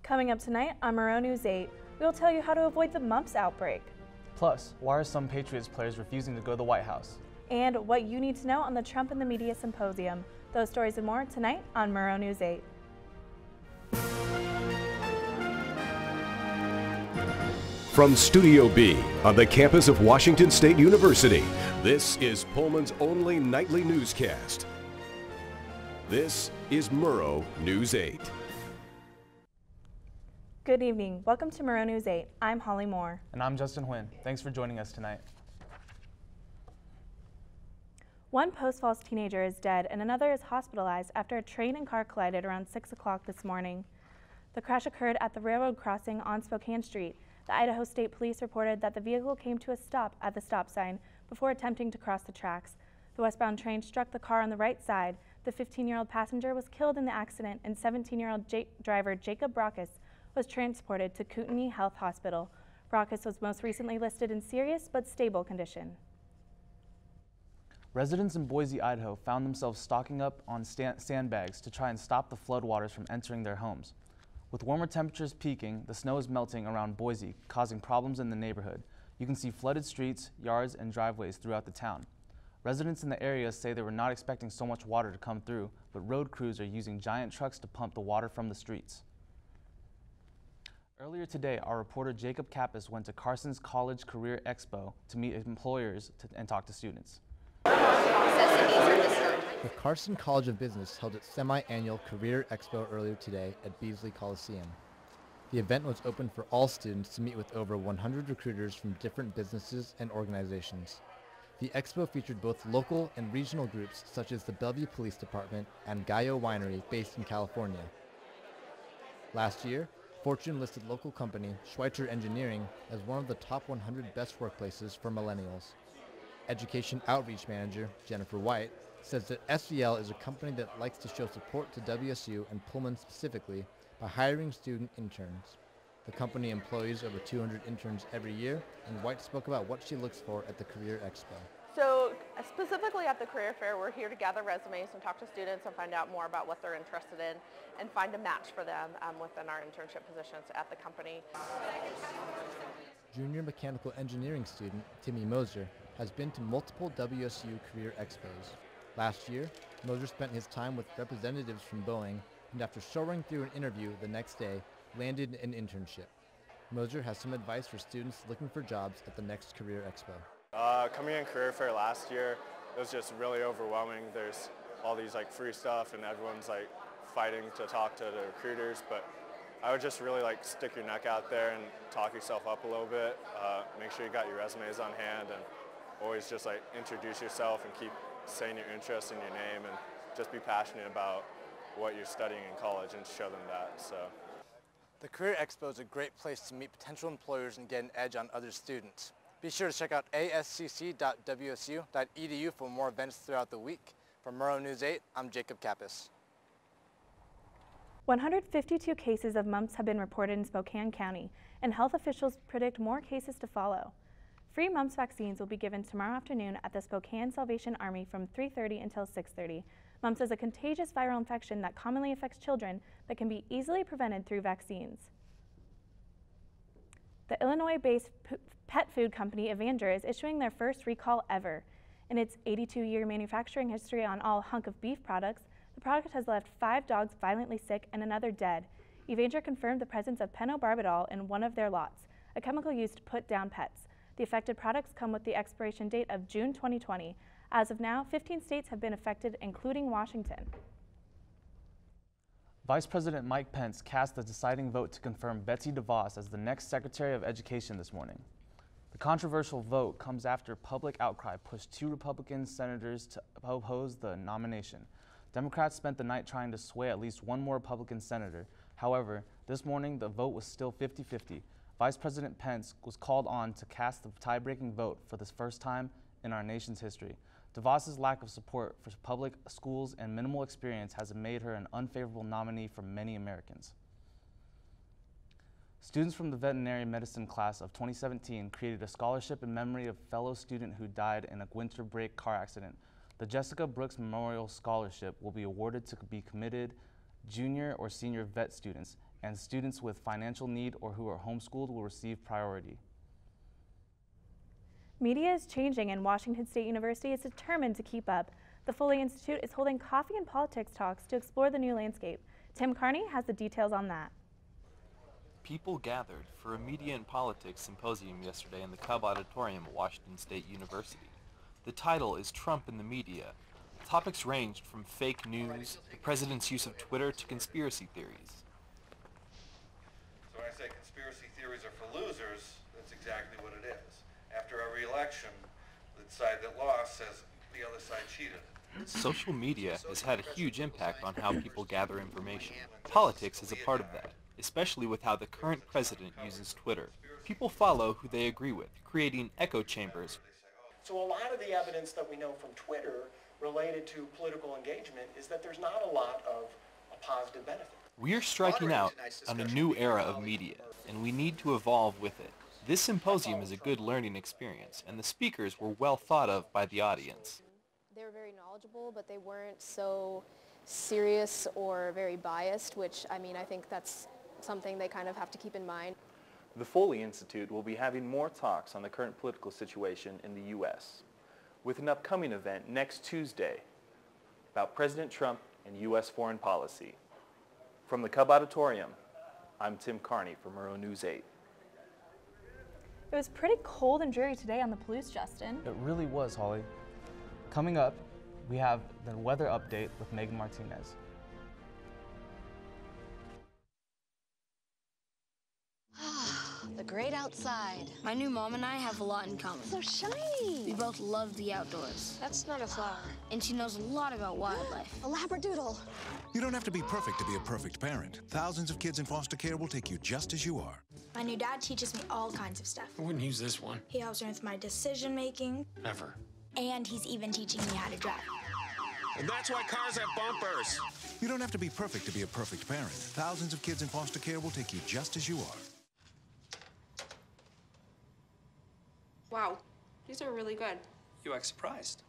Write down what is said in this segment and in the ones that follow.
Coming up tonight on Monologue News 8, we will tell you how to avoid the mumps outbreak. Plus, why are some Patriots players refusing to go to the White House? And what you need to know on the Trump and the Media Symposium. Those stories and more tonight on Monologue News 8. From Studio B on the campus of Washington State University, this is Pullman's only nightly newscast. This is Monologue News 8. Good evening. Welcome to Monologue News 8. I'm Holly Moore. And I'm Justin Huynh. Thanks for joining us tonight. One Post Falls teenager is dead and another is hospitalized after a train and car collided around 6 o'clock this morning. The crash occurred at the railroad crossing on Spokane Street. The Idaho State Police reported that the vehicle came to a stop at the stop sign before attempting to cross the tracks. The westbound train struck the car on the right side. The 15-year-old passenger was killed in the accident, and 17-year-old driver Jacob Brockus was transported to Kootenai Health Hospital. Brockus was most recently listed in serious but stable condition. Residents in Boise, Idaho found themselves stocking up on sandbags to try and stop the floodwaters from entering their homes. With warmer temperatures peaking, the snow is melting around Boise, causing problems in the neighborhood. You can see flooded streets, yards, and driveways throughout the town. Residents in the area say they were not expecting so much water to come through, but road crews are using giant trucks to pump the water from the streets. Earlier today, our reporter Jacob Kappas went to Carson's College Career Expo to meet employers and talk to students. The Carson College of Business held its semi-annual Career Expo earlier today at Beasley Coliseum. The event was open for all students to meet with over 100 recruiters from different businesses and organizations. The expo featured both local and regional groups such as the Bellevue Police Department and Gallo Winery based in California. Last year, Fortune listed local company Schweitzer Engineering as one of the top 100 best workplaces for millennials. Education Outreach Manager Jennifer White says that SVL is a company that likes to show support to WSU and Pullman specifically by hiring student interns. The company employs over 200 interns every year, and White spoke about what she looks for at the Career Expo. So specifically at the Career Fair, we're here to gather resumes and talk to students and find out more about what they're interested in and find a match for them within our internship positions at the company. Junior mechanical engineering student Timmy Moser has been to multiple WSU Career Expos. Last year, Moser spent his time with representatives from Boeing, and after showing through an interview the next day, landed an internship. Moser has some advice for students looking for jobs at the next Career Expo. Coming in Career Fair last year, it was just really overwhelming. There's all these free stuff and everyone's fighting to talk to the recruiters, but I would just really stick your neck out there and talk yourself up a little bit. Make sure you got your resumes on hand and always just introduce yourself and keep saying your interest and your name and just be passionate about what you're studying in college and show them that. So. The Career Expo is a great place to meet potential employers and get an edge on other students. Be sure to check out ascc.wsu.edu for more events throughout the week. From Monologue News 8, I'm Jacob Kappas. 152 cases of mumps have been reported in Spokane County, and health officials predict more cases to follow. Free mumps vaccines will be given tomorrow afternoon at the Spokane Salvation Army from 3:30 until 6:30. Mumps is a contagious viral infection that commonly affects children but can be easily prevented through vaccines. The Illinois-based pet food company Avenger is issuing their first recall ever. In its 82-year manufacturing history on all hunk of beef products, the product has left 5 dogs violently sick and another dead. Avenger confirmed the presence of pentobarbital in one of their lots, a chemical used to put down pets. The affected products come with the expiration date of June 2020. As of now, 15 states have been affected, including Washington. Vice President Mike Pence cast the deciding vote to confirm Betsy DeVos as the next Secretary of Education this morning. The controversial vote comes after public outcry pushed 2 Republican senators to oppose the nomination. Democrats spent the night trying to sway at least one more Republican senator. However, this morning the vote was still 50-50. Vice President Pence was called on to cast the tie-breaking vote for the first time in our nation's history. DeVos's lack of support for public schools and minimal experience has made her an unfavorable nominee for many Americans. Students from the veterinary medicine class of 2017 created a scholarship in memory of a fellow student who died in a winter break car accident. The Jessica Brooks Memorial Scholarship will be awarded to be committed junior or senior vet students, and students with financial need or who are homeschooled will receive priority. Media is changing, and Washington State University is determined to keep up. The Foley Institute is holding coffee and politics talks to explore the new landscape. Tim Carney has the details on that. People gathered for a media and politics symposium yesterday in the Cub Auditorium at Washington State University. The title is Trump in the Media. Topics ranged from fake news, the president's use of Twitter, to conspiracy theories. So when I say conspiracy theories are for losers, that's exactly what it is. After every election, the side that lost says the other side cheated. Social media has had a huge impact on how people gather information. Politics is a part of that, especially with how the current president uses Twitter. People follow who they agree with, creating echo chambers. So a lot of the evidence that we know from Twitter related to political engagement is that there's not a lot of a positive benefit. We're striking out on a new era of media, and we need to evolve with it. This symposium is a good learning experience, and the speakers were well thought of by the audience. They were very knowledgeable, but they weren't so serious or very biased, which, I think that's something they kind of have to keep in mind. The Foley Institute will be having more talks on the current political situation in the U.S., with an upcoming event next Tuesday about President Trump and U.S. foreign policy. From the Cub Auditorium, I'm Tim Carney for Murrow News 8. It was pretty cold and dreary today on the Palouse, Justin. It really was, Holly. Coming up, we have the weather update with Megan Martinez. The great outside. My new mom and I have a lot in common. So shiny. We both love the outdoors. That's not a flower. And she knows a lot about wildlife. A labradoodle. You don't have to be perfect to be a perfect parent. Thousands of kids in foster care will take you just as you are. My new dad teaches me all kinds of stuff. I wouldn't use this one. He helps me with my decision making. Never. And he's even teaching me how to drive. And that's why cars have bumpers. You don't have to be perfect to be a perfect parent. Thousands of kids in foster care will take you just as you are. Wow, these are really good. You act surprised.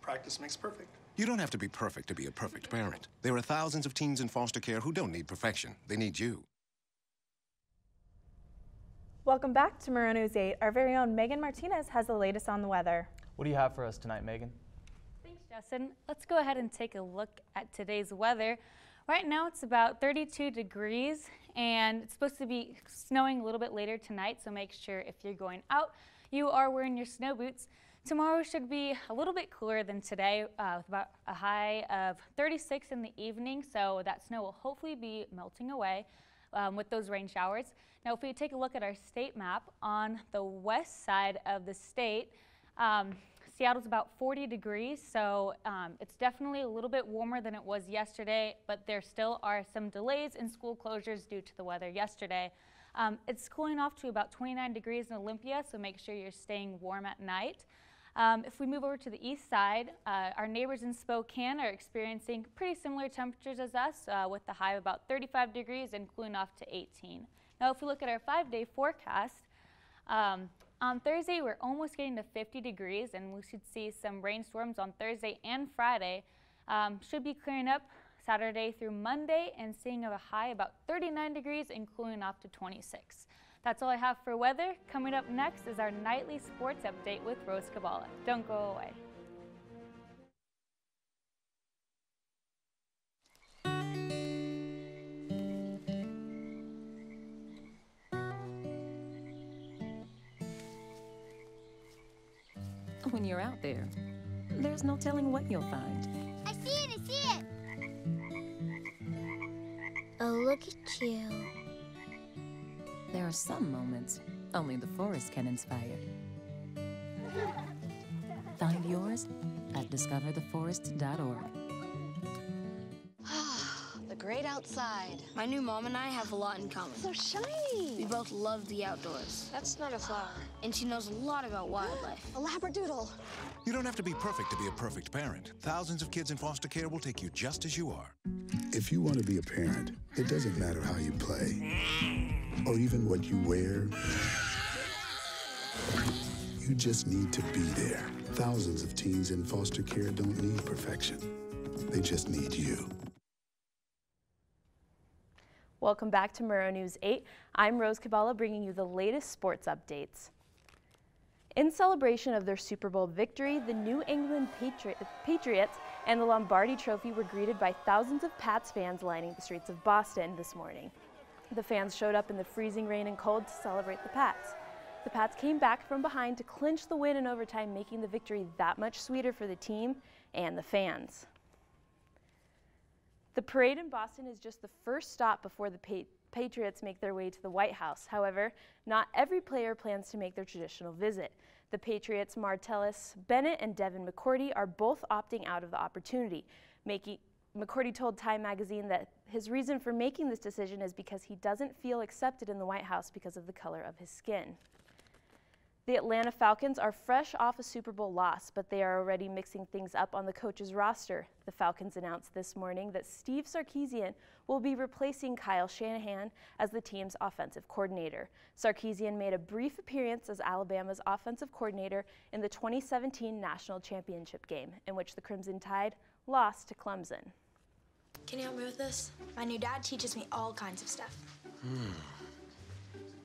Practice makes perfect. You don't have to be perfect to be a perfect parent. There are thousands of teens in foster care who don't need perfection. They need you. Welcome back to Murrow News 8. Our very own Megan Martinez has the latest on the weather. What do you have for us tonight, Megan? Thanks, Justin. Let's go ahead and take a look at today's weather. Right now it's about 32 degrees and it's supposed to be snowing a little bit later tonight, so make sure if you're going out, you are wearing your snow boots. Tomorrow should be a little bit cooler than today, with about a high of 36 in the evening, so that snow will hopefully be melting away with those rain showers. Now, if we take a look at our state map, on the west side of the state, Seattle's about 40 degrees, so it's definitely a little bit warmer than it was yesterday, but there still are some delays in school closures due to the weather yesterday. It's cooling off to about 29 degrees in Olympia, so make sure you're staying warm at night. If we move over to the east side, our neighbors in Spokane are experiencing pretty similar temperatures as us, with the high of about 35 degrees and cooling off to 18. Now, if we look at our 5-day forecast, on Thursday we're almost getting to 50 degrees, and we should see some rainstorms on Thursday and Friday. Should be clearing up Saturday through Monday and seeing a high about 39 degrees and cooling off to 26. That's all I have for weather. Coming up next is our nightly sports update with Rose Kabbalah. Don't go away. When you're out there, there's no telling what you'll find. I see it, I see it! Oh, look at you. There are some moments only the forest can inspire. Find yours at discovertheforest.org. The great outside. My new mom and I have a lot in common. So shiny. We both love the outdoors. That's not a flower. And she knows a lot about wildlife. A labradoodle. You don't have to be perfect to be a perfect parent. Thousands of kids in foster care will take you just as you are. If you want to be a parent, it doesn't matter how you play or even what you wear. You just need to be there. Thousands of teens in foster care don't need perfection. They just need you. Welcome back to Murrow News 8. I'm Rose Cabala bringing you the latest sports updates. In celebration of their Super Bowl victory, the New England Patriots and the Lombardi Trophy were greeted by thousands of Pats fans lining the streets of Boston this morning. The fans showed up in the freezing rain and cold to celebrate the Pats. The Pats came back from behind to clinch the win in overtime, making the victory that much sweeter for the team and the fans. The parade in Boston is just the first stop before the Patriots make their way to the White House. However, not every player plans to make their traditional visit. The Patriots' Martellus Bennett and Devin McCourty are both opting out of the opportunity. McCourty told Time magazine that his reason for making this decision is because he doesn't feel accepted in the White House because of the color of his skin. The Atlanta Falcons are fresh off a Super Bowl loss, but they are already mixing things up on the coach's roster. The Falcons announced this morning that Steve Sarkisian will be replacing Kyle Shanahan as the team's offensive coordinator. Sarkisian made a brief appearance as Alabama's offensive coordinator in the 2017 National Championship game, in which the Crimson Tide lost to Clemson. Can you help me with this? My new dad teaches me all kinds of stuff.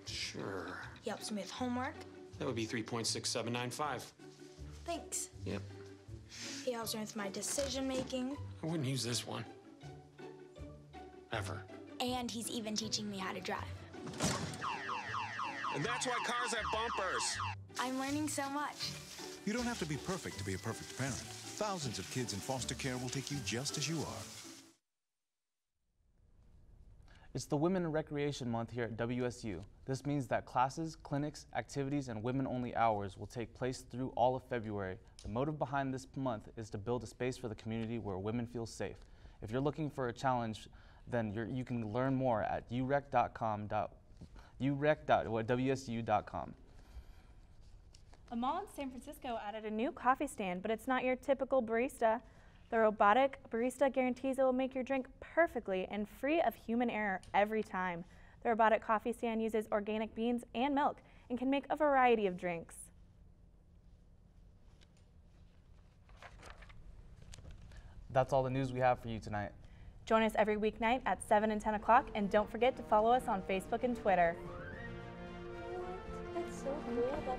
Sure. He helps me with homework. That would be 3.6795. Thanks. Yep. He helps me with my decision making. I wouldn't use this one. Ever. And he's even teaching me how to drive. And that's why cars have bumpers. I'm learning so much. You don't have to be perfect to be a perfect parent. Thousands of kids in foster care will take you just as you are. It's the Women in Recreation Month here at WSU. This means that classes, clinics, activities, and women-only hours will take place through all of February. The motive behind this month is to build a space for the community where women feel safe. If you're looking for a challenge, then you can learn more at urec.wsu.com. A mall in San Francisco added a new coffee stand, but it's not your typical barista. The robotic barista guarantees it will make your drink perfectly and free of human error every time. The robotic coffee stand uses organic beans and milk and can make a variety of drinks. That's all the news we have for you tonight. Join us every weeknight at 7 and 10 o'clock, and don't forget to follow us on Facebook and Twitter. That's so cool.